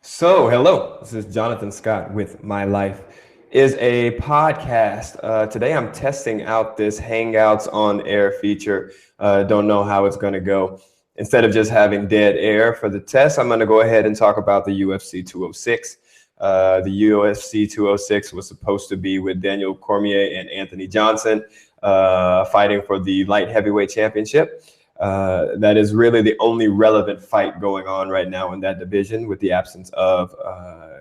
So, hello, this is Jonathan Scott with My Life is a podcast. Today I'm testing out this Hangouts on air feature. Don't know how it's going to go. Instead of just having dead air for the test, I'm going to go ahead and talk about the UFC 206. The UFC 206 was supposed to be with Daniel Cormier and Anthony Johnson fighting for the light heavyweight championship. That is really the only relevant fight going on right now in that division with the absence of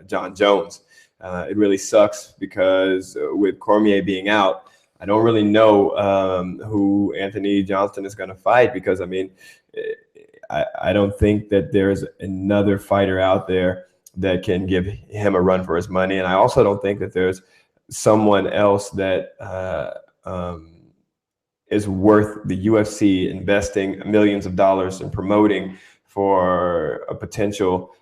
John Jones. It really sucks because with Cormier being out, I don't really know who Anthony Johnson is going to fight because, I mean, I don't think that there's another fighter out there that can give him a run for his money. And I also don't think that there's someone else that is worth the UFC investing millions of dollars in promoting for a potential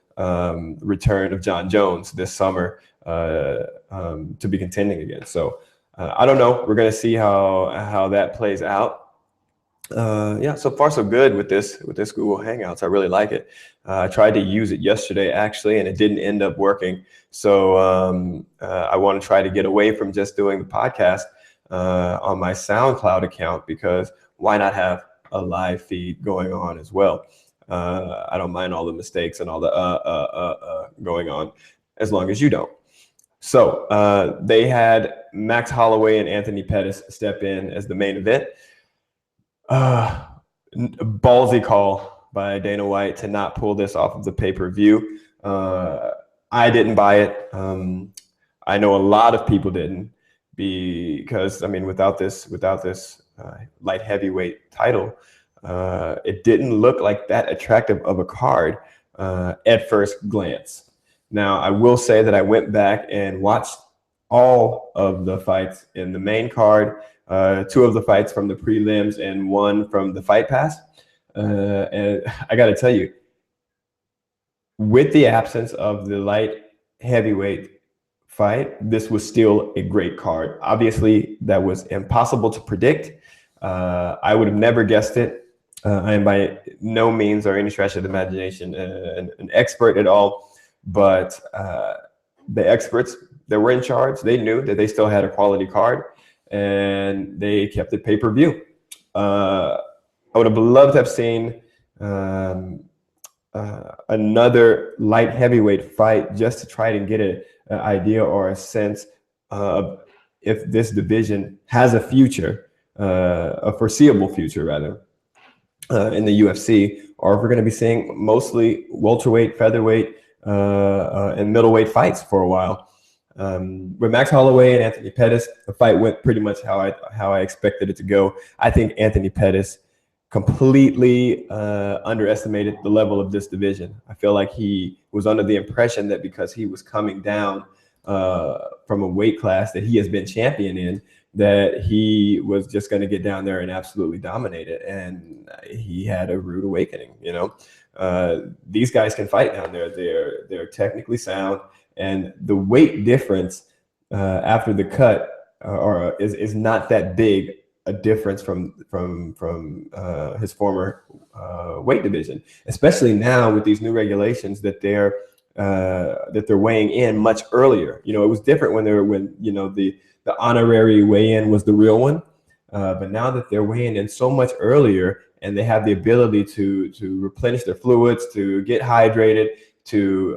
return of John Jones this summer to be contending against. So I don't know. We're going to see how that plays out. Yeah, so far so good with this Google Hangouts. I really like it. I tried to use it yesterday actually, and it didn't end up working. So I want to try to get away from just doing the podcast on my SoundCloud account, because why not have a live feed going on as well? I don't mind all the mistakes and all the going on, as long as you don't. So they had Max Holloway and Anthony Pettis step in as the main event. Ballsy call by Dana White to not pull this off of the pay-per-view. I didn't buy it. I know a lot of people didn't, because I mean, without this light heavyweight title, it didn't look like that attractive of a card at first glance. Now, I will say that I went back and watched all of the fights in the main card, two of the fights from the prelims and one from the Fight Pass. And I got to tell you, with the absence of the light heavyweight fight, this was still a great card. Obviously, that was impossible to predict. I would have never guessed it. I am by no means, or any stretch of the imagination, an expert at all. But the experts that were in charge, they knew that they still had a quality card, and they kept it pay-per-view. I would have loved to have seen another light heavyweight fight just to try to get an idea or a sense of if this division has a future, a foreseeable future rather, in the UFC, or if we're going to be seeing mostly welterweight, featherweight, and middleweight fights for a while. With Max Holloway and Anthony Pettis, the fight went pretty much how I expected it to go. I think Anthony Pettis completely underestimated the level of this division. I feel like he was under the impression that because he was coming down from a weight class that he has been champion in, that he was just going to get down there and absolutely dominate it. And he had a rude awakening. You know, these guys can fight down there. They're technically sound, and the weight difference after the cut is not that big a difference from his former weight division, especially now with these new regulations that they're weighing in much earlier. You know, it was different when the honorary weigh-in was the real one, but now that they're weighing in so much earlier, and they have the ability to replenish their fluids, to get hydrated, to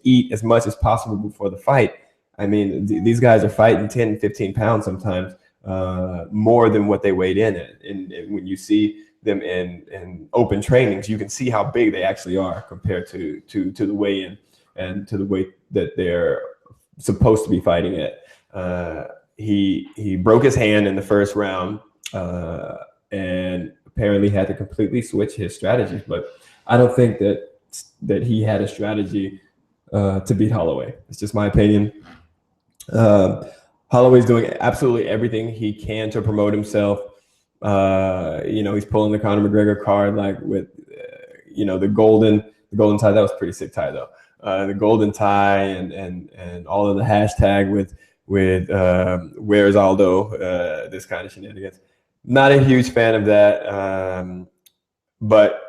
eat as much as possible before the fight. I mean, these guys are fighting 10, 15 pounds sometimes. More than what they weighed in at. And when you see them in open trainings, you can see how big they actually are compared to the weigh-in and to the weight that they're supposed to be fighting at. He broke his hand in the first round and apparently had to completely switch his strategies. But I don't think that he had a strategy to beat Holloway. It's just my opinion. Holloway's doing absolutely everything he can to promote himself. He's pulling the Conor McGregor card, like with, the golden tie. That was a pretty sick tie though. The golden tie and all of the hashtag with where's Aldo, this kind of shenanigans. Not a huge fan of that. But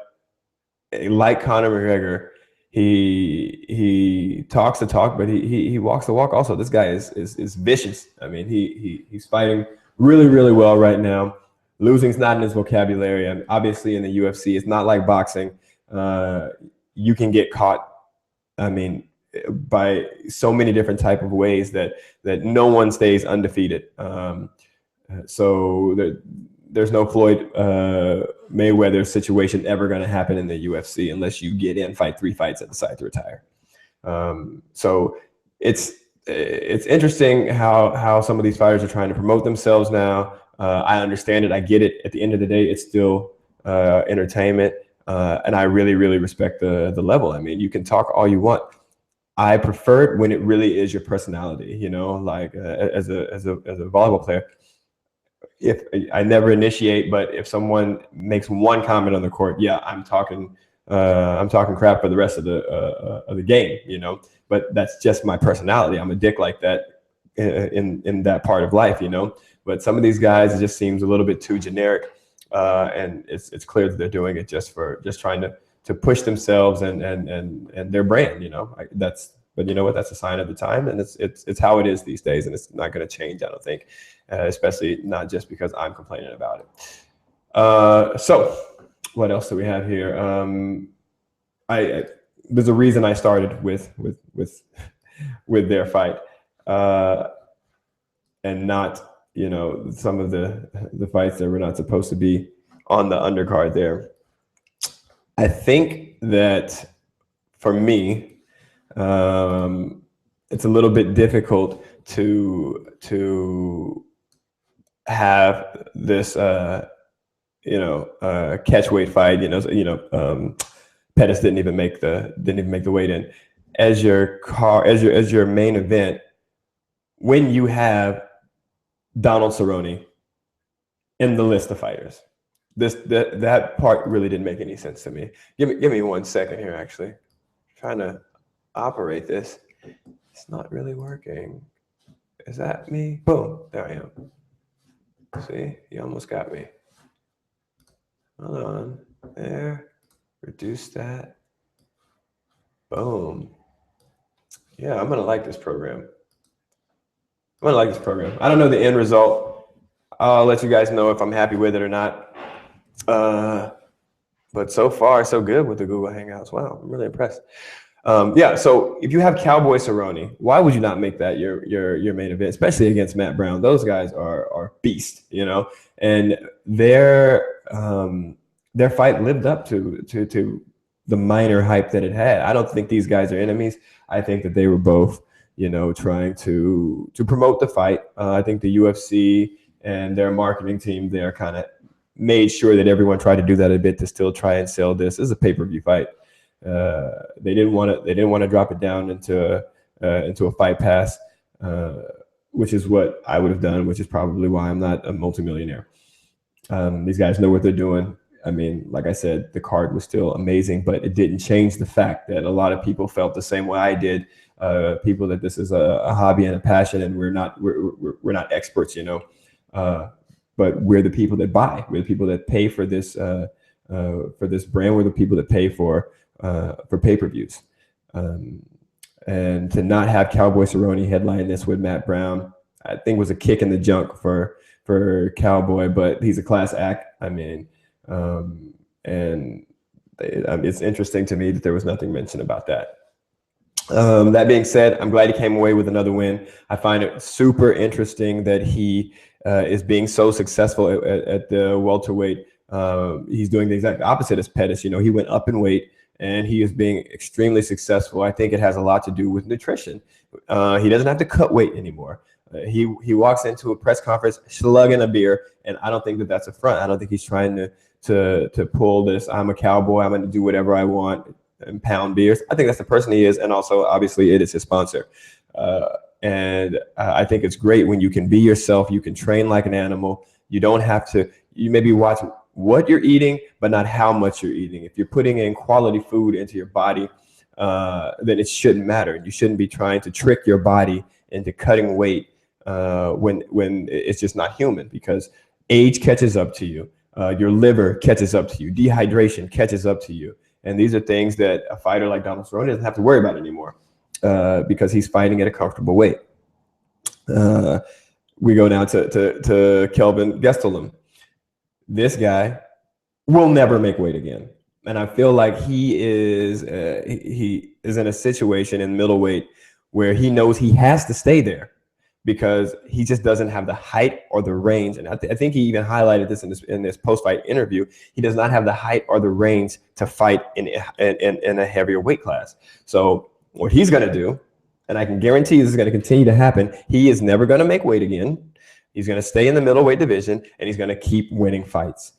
like Conor McGregor, he talks the talk, but he walks the walk. Also, this guy is vicious. I mean, he's fighting really well right now. Losing's not in his vocabulary, and obviously in the UFC, it's not like boxing. You can get caught. I mean, by so many different type of ways that no one stays undefeated. So there's no Floyd Mayweather situation ever going to happen in the UFC unless you get in, fight 3 fights, and decide to retire. So it's interesting how some of these fighters are trying to promote themselves now. I understand it. I get it. At the end of the day, it's still entertainment. And I really respect the level. I mean, you can talk all you want. I prefer it when it really is your personality, you know, like as a volleyball player. If I never initiate, but if someone makes one comment on the court, yeah, I'm talking crap for the rest of the game, you know. But that's just my personality. I'm a dick like that in that part of life, you know. But some of these guys, it just seems a little bit too generic, and it's clear that they're doing it just trying to push themselves and their brand, you know. But you know what? That's a sign of the time, and it's how it is these days, and it's not going to change, I don't think, especially not just because I'm complaining about it. So, what else do we have here? There's a reason I started with their fight, and not, you know, some of the fights that were not supposed to be on the undercard there. I think that for me, it's a little bit difficult to have this catch weight fight. Pettis didn't even make the weight in as your main event when you have Donald Cerrone in the list of fighters. That part really didn't make any sense to me. Give me 1 second here. Actually, trying to operate this. It's not really working. Is that me? Boom. There I am. See, you almost got me. Hold on. There. Reduce that. Boom. Yeah, I'm gonna like this program. I don't know the end result. I'll let you guys know if I'm happy with it or not. But so far, so good with the Google Hangouts. Wow, I'm really impressed. So if you have Cowboy Cerrone, why would you not make that your main event, especially against Matt Brown? Those guys are beasts, you know, and their fight lived up to the minor hype that it had. I don't think these guys are enemies. I think that they were both, you know, trying to promote the fight. I think the UFC and their marketing team there kind of made sure that everyone tried to do that a bit to still try and sell this as a pay-per-view fight. They didn't want to drop it down into a fight pass, which is what I would have done, which is probably why I'm not a multimillionaire. These guys know what they're doing. I mean, like I said, the card was still amazing, but it didn't change the fact that a lot of people felt the same way I did. People that this is a hobby and a passion, and we're not experts, you know. But we're the people that buy. We're the people that pay for this brand. We're the people that pay for pay-per-views. And to not have Cowboy Cerrone headline this with Matt Brown, I think was a kick in the junk for Cowboy, but he's a class act. I mean, it's interesting to me that there was nothing mentioned about that. That being said, I'm glad he came away with another win. I find it super interesting that he is being so successful at the welterweight. He's doing the exact opposite as Pettis. You know, he went up in weight and he is being extremely successful. I think it has a lot to do with nutrition. He doesn't have to cut weight anymore. He walks into a press conference slugging a beer, and I don't think that that's a front. I don't think he's trying to pull this, I'm a cowboy, I'm going to do whatever I want and pound beers. I think that's the person he is, and also obviously it is his sponsor. And I think it's great when you can be yourself, you can train like an animal. You don't have to, you maybe watch what you're eating, but not how much you're eating. If you're putting in quality food into your body, then it shouldn't matter. You shouldn't be trying to trick your body into cutting weight when it's just not human, because age catches up to you. Your liver catches up to you. Dehydration catches up to you. And these are things that a fighter like Donald Cerrone doesn't have to worry about anymore because he's fighting at a comfortable weight. We go now to Kelvin Gastelum. This guy will never make weight again. And I feel like he is in a situation in middleweight where he knows he has to stay there because he just doesn't have the height or the range. And I think he even highlighted this in this post-fight interview. He does not have the height or the range to fight in a heavier weight class. So what he's going to do, and I can guarantee this is going to continue to happen, he is never going to make weight again. He's going to stay in the middleweight division, and he's going to keep winning fights.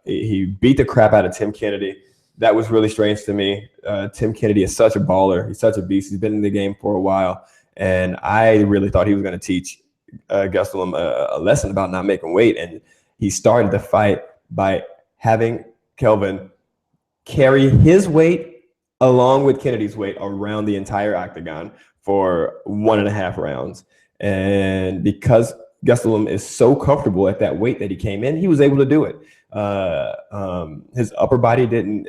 He beat the crap out of Tim Kennedy. That was really strange to me. Tim Kennedy is such a baller. He's such a beast. He's been in the game for a while. And I really thought he was going to teach Gastelum a lesson about not making weight. And he started the fight by having Kelvin carry his weight along with Kennedy's weight around the entire octagon for 1.5 rounds. And because Gastelum is so comfortable at that weight that he came in, he was able to do it. His upper body didn't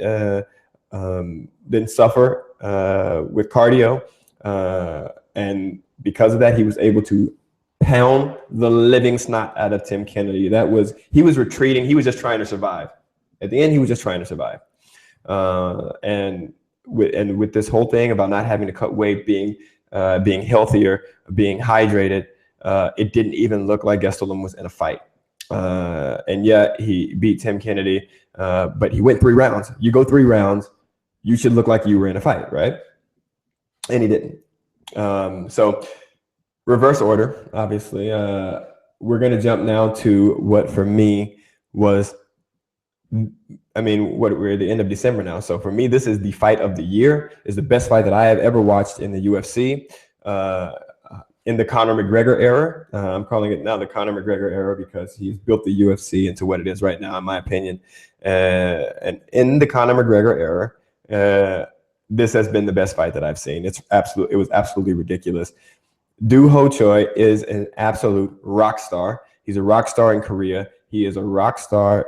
suffer with cardio. And because of that, he was able to pound the living snot out of Tim Kennedy. He was retreating. He was just trying to survive. At the end, he was just trying to survive. And with this whole thing about not having to cut weight, being healthier, being hydrated, it didn't even look like Gastelum was in a fight. And yet he beat Tim Kennedy, but he went 3 rounds. You go 3 rounds, you should look like you were in a fight, right? And he didn't. So reverse order, obviously. We're going to jump now to what for me was, we're at the end of December now. So for me, this is the fight of the year. It's the best fight that I have ever watched in the UFC. In the Conor McGregor era. I'm calling it now the Conor McGregor era because he's built the UFC into what it is right now, in my opinion. And in the Conor McGregor era, this has been the best fight that I've seen. It was absolutely ridiculous. Doo Ho Choi is an absolute rock star. He's a rock star in Korea. He is a rock star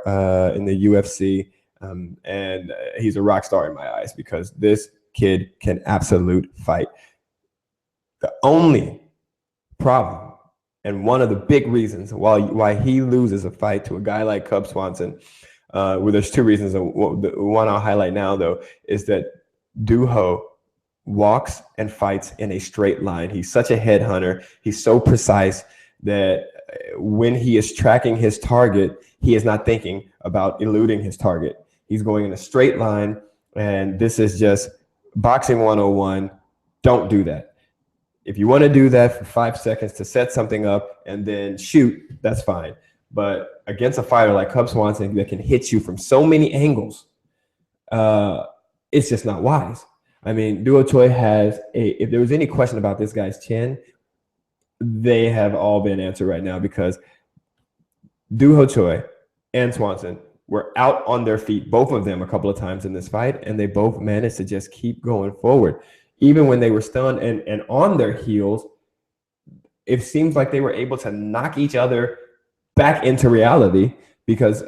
in the UFC. And he's a rock star in my eyes because this kid can absolute fight. The only problem, and one of the big reasons why he loses a fight to a guy like Cub Swanson, well, there's 2 reasons. The one I'll highlight now, though, is that Doo Ho walks and fights in a straight line. He's such a headhunter. He's so precise that when he is tracking his target, he is not thinking about eluding his target. He's going in a straight line, and this is just boxing 101. Don't do that. If you want to do that for 5 seconds to set something up and then shoot, that's fine. But against a fighter like Cub Swanson that can hit you from so many angles, it's just not wise. I mean, Doo Ho Choi if there was any question about this guy's chin, they have all been answered right now because Doo Ho Choi and Swanson were out on their feet, both of them, a couple of times in this fight, and they both managed to just keep going forward. Even when they were stunned and on their heels, it seems like they were able to knock each other back into reality because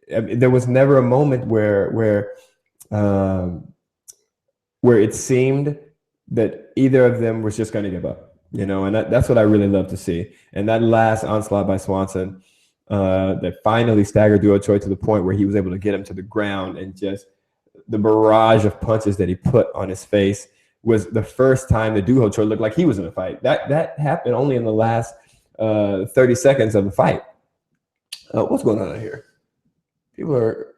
there was never a moment where it seemed that either of them was just going to give up, and that's what I really love to see. And that last onslaught by Swanson that finally staggered Doo Ho Choi to the point where he was able to get him to the ground, and just the barrage of punches that he put on his face was the first time that Doo Ho Choi looked like he was in a fight. That happened only in the last 30 seconds of the fight. What's going on here? People are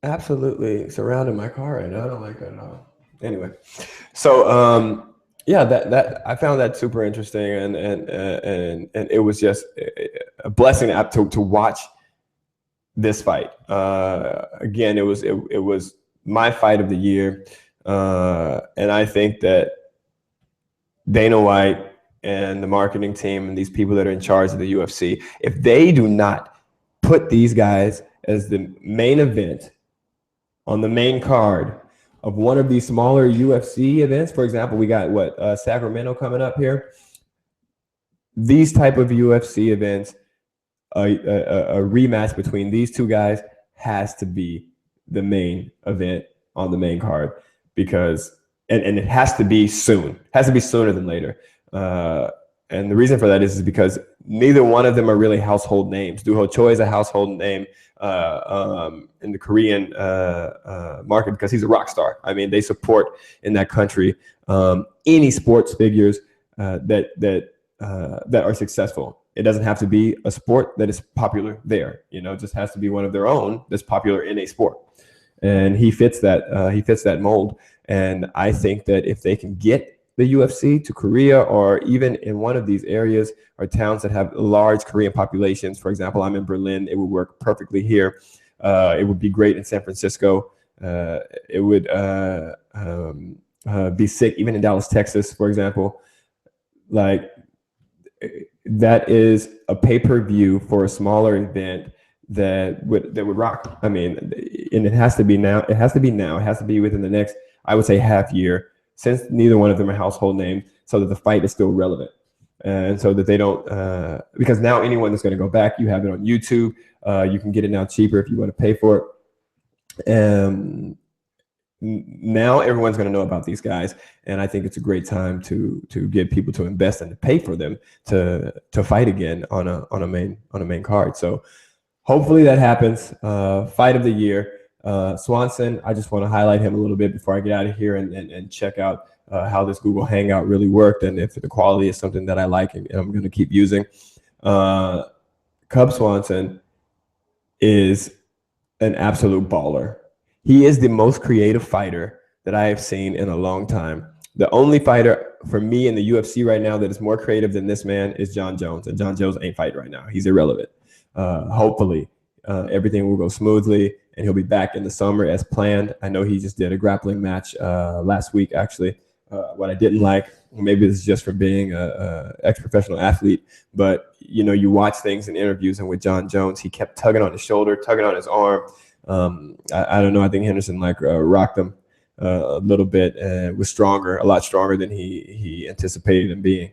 absolutely surrounding my car right now. I don't like that at all. Anyway, so yeah, that I found that super interesting, and it was just a blessing to watch this fight. Again, it was my fight of the year, and I think that Dana White and the marketing team and these people that are in charge of the UFC, if they do not put these guys as the main event on the main card of one of these smaller UFC events, for example, we got Sacramento coming up here. These type of UFC events, a rematch between these 2 guys has to be the main event on the main card, because and it has to be soon. It has to be sooner than later. And the reason for that is because neither one of them are really household names. Doo Ho Choi is a household name in the Korean market because he's a rock star. I mean, they support in that country any sports figures that are successful. It doesn't have to be a sport that is popular there. You know, it just has to be one of their own that's popular in a sport. And he fits that. He fits that mold. And I think that if they can get the UFC to Korea, or even in one of these areas or towns that have large Korean populations. For example, I'm in Berlin. It would work perfectly here. It would be great in San Francisco. It would be sick even in Dallas, Texas, for example. Like, that is a pay-per-view for a smaller event that would rock. I mean, and it has to be now. It has to be now. It has to be within the next, I would say, half year, since neither one of them are household names, so that the fight is still relevant. And so that they don't, because now anyone that's going to go back, you have it on YouTube. You can get it now cheaper if you want to pay for it. Now everyone's going to know about these guys, and I think it's a great time to get people to invest and to pay for them to fight again on a main card. So hopefully that happens. Fight of the year. Swanson, I just want to highlight him a little bit before I get out of here and check out how this Google Hangout really worked, and if the quality is something that I like and I'm going to keep using. Cub Swanson is an absolute baller. He is the most creative fighter that I have seen in a long time. The only fighter for me in the UFC right now that is more creative than this man is John Jones, and John Jones ain't fighting right now. He's irrelevant. Hopefully, everything will go smoothly, and he'll be back in the summer as planned. I know he just did a grappling match last week, actually. What I didn't like, maybe this is just for being a ex-professional athlete, but you know, you watch things in interviews, and with John Jones, he kept tugging on his shoulder, tugging on his arm. I don't know. I think Henderson rocked him a little bit and was stronger, a lot stronger than he anticipated him being.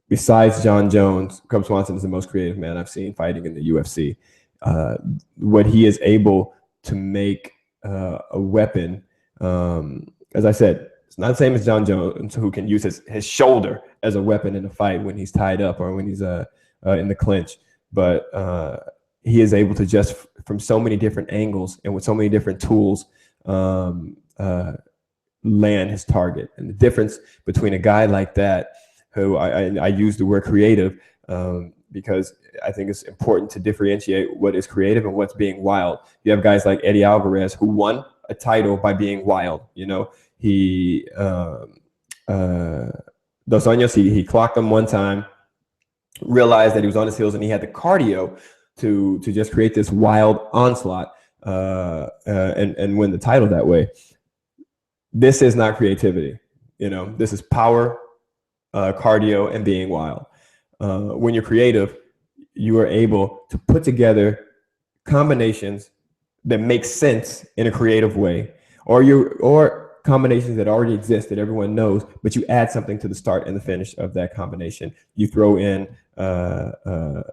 Besides John Jones, Cub Swanson is the most creative man I've seen fighting in the UFC. What he is able to make a weapon, as I said, it's not the same as John Jones, who can use his shoulder as a weapon in a fight when he's tied up or when he's in the clinch. But he is able to just from so many different angles and with so many different tools land his target. And the difference between a guy like that, who I use the word creative because I think it's important to differentiate what is creative and what's being wild. You have guys like Eddie Alvarez, who won a title by being wild. You know, he Dos Anjos, he clocked him one time, realized that he was on his heels, and he had the cardio to just create this wild onslaught and win the title that way. This is not creativity. You know, this is power, cardio, and being wild. When you're creative, you are able to put together combinations that make sense in a creative way, or combinations that already exist that everyone knows, but you add something to the start and the finish of that combination. You throw in a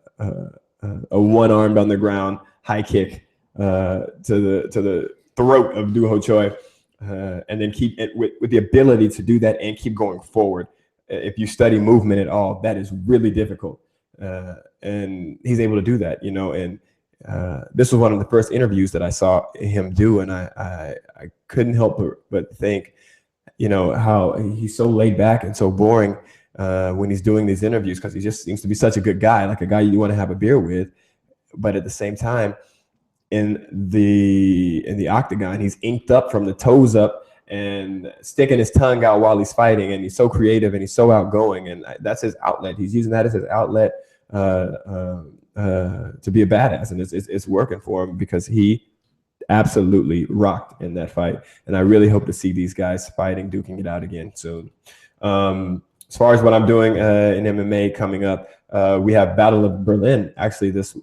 one-armed on the ground high kick to the throat of Doo Ho Choi, and then keep it with the ability to do that and keep going forward. If you study movement at all, that is really difficult, and he's able to do that. You know, and this was one of the first interviews that I saw him do, and I couldn't help but think, you know, how he's so laid back and so boring when he's doing these interviews, because he just seems to be such a good guy, like a guy you want to have a beer with. But at the same time, in the octagon, he's inked up from the toes up and sticking his tongue out while he's fighting, and he's so creative and he's so outgoing, and that's his outlet. He's using that as his outlet to be a badass, and it's working for him, because he absolutely rocked in that fight. And I really hope to see these guys fighting, duking it out again soon. As far as what I'm doing in MMA coming up, we have Battle of Berlin actually this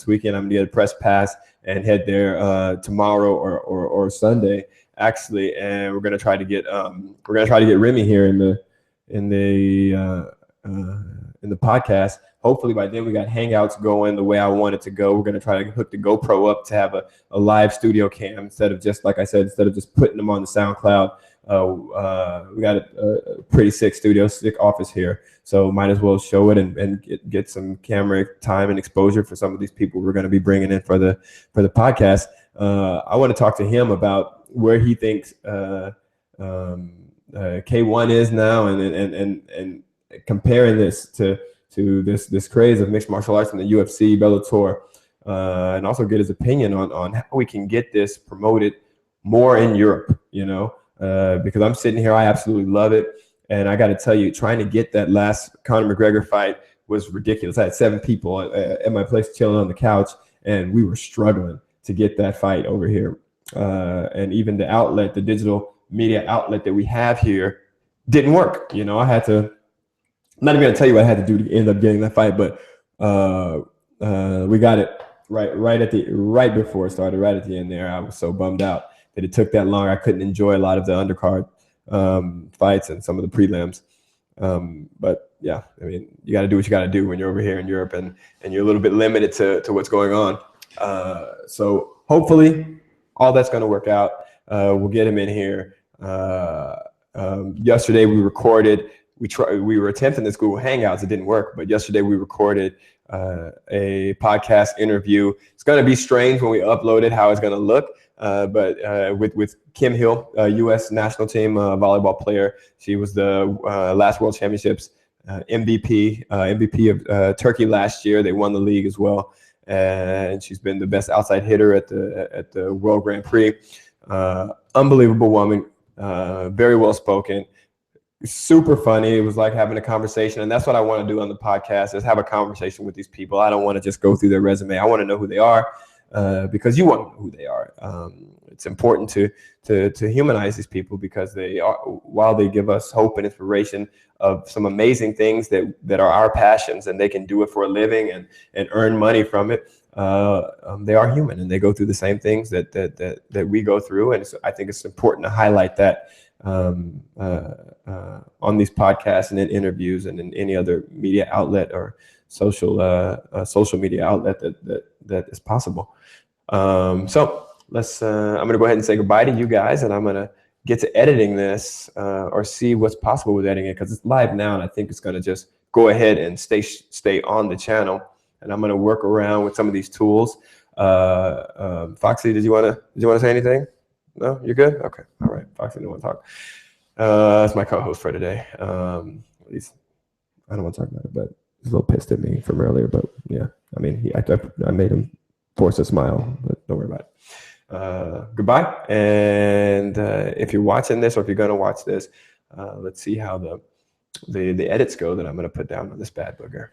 weekend. I'm gonna get a press pass and head there tomorrow or Sunday actually, and we're gonna try to get Remy here in the podcast. Hopefully by then we got Hangouts going the way I want it to go. We're going to try to hook the GoPro up to have a live studio cam instead of just, like I said, instead of just putting them on the SoundCloud. We got a pretty sick studio, sick office here. So might as well show it and get some camera time and exposure for some of these people we're going to be bringing in for the podcast. I want to talk to him about where he thinks K1 is now, and comparing this to this craze of mixed martial arts in the UFC, Bellator, and also get his opinion on how we can get this promoted more in Europe, because I'm sitting here, I absolutely love it. And I got to tell you, trying to get that last Conor McGregor fight was ridiculous. I had 7 people at my place chilling on the couch, and we were struggling to get that fight over here. And even the outlet, the digital media outlet that we have here, didn't work. I had to, I'm not even going to tell you what I had to do to end up getting that fight, but we got it right before it started, right at the end there. I was so bummed out that it took that long. I couldn't enjoy a lot of the undercard fights and some of the prelims. But yeah, I mean, you got to do what you got to do when you're over here in Europe and you're a little bit limited to what's going on. So hopefully all that's going to work out. We'll get him in here. Yesterday we recorded, we were attempting this Google Hangouts. It didn't work, but yesterday we recorded a podcast interview. It's going to be strange when we upload it, how it's going to look. But with Kim Hill, U.S. national team volleyball player. She was the last World Championships MVP of Turkey last year. They won the league as well, and she's been the best outside hitter at the World Grand Prix. Unbelievable woman, very well spoken, super funny. It was like having a conversation, and that's what I want to do on the podcast, is have a conversation with these people. I don't want to just go through their resume. I want to know who they are. Because you want to know who they are. It's important to humanize these people, because they are, while they give us hope and inspiration of some amazing things that are our passions, and they can do it for a living and earn money from it. They are human, and they go through the same things that we go through. And so I think it's important to highlight that on these podcasts and in interviews and in any other media outlet or social media outlet that is possible. So let's. I'm going to go ahead and say goodbye to you guys, and I'm going to get to editing this or see what's possible with editing it, because it's live now, and I think it's going to just go ahead and stay on the channel. And I'm going to work around with some of these tools. Foxy, did you want to say anything? No, you're good. Okay, all right. Foxy didn't want to talk. That's my co-host for today. At least I don't want to talk about it, but he's a little pissed at me from earlier. But yeah, I mean, I made him force a smile, but don't worry about it. Goodbye. And if you're watching this, or if you're going to watch this, let's see how the edits go that I'm going to put down on this bad booger.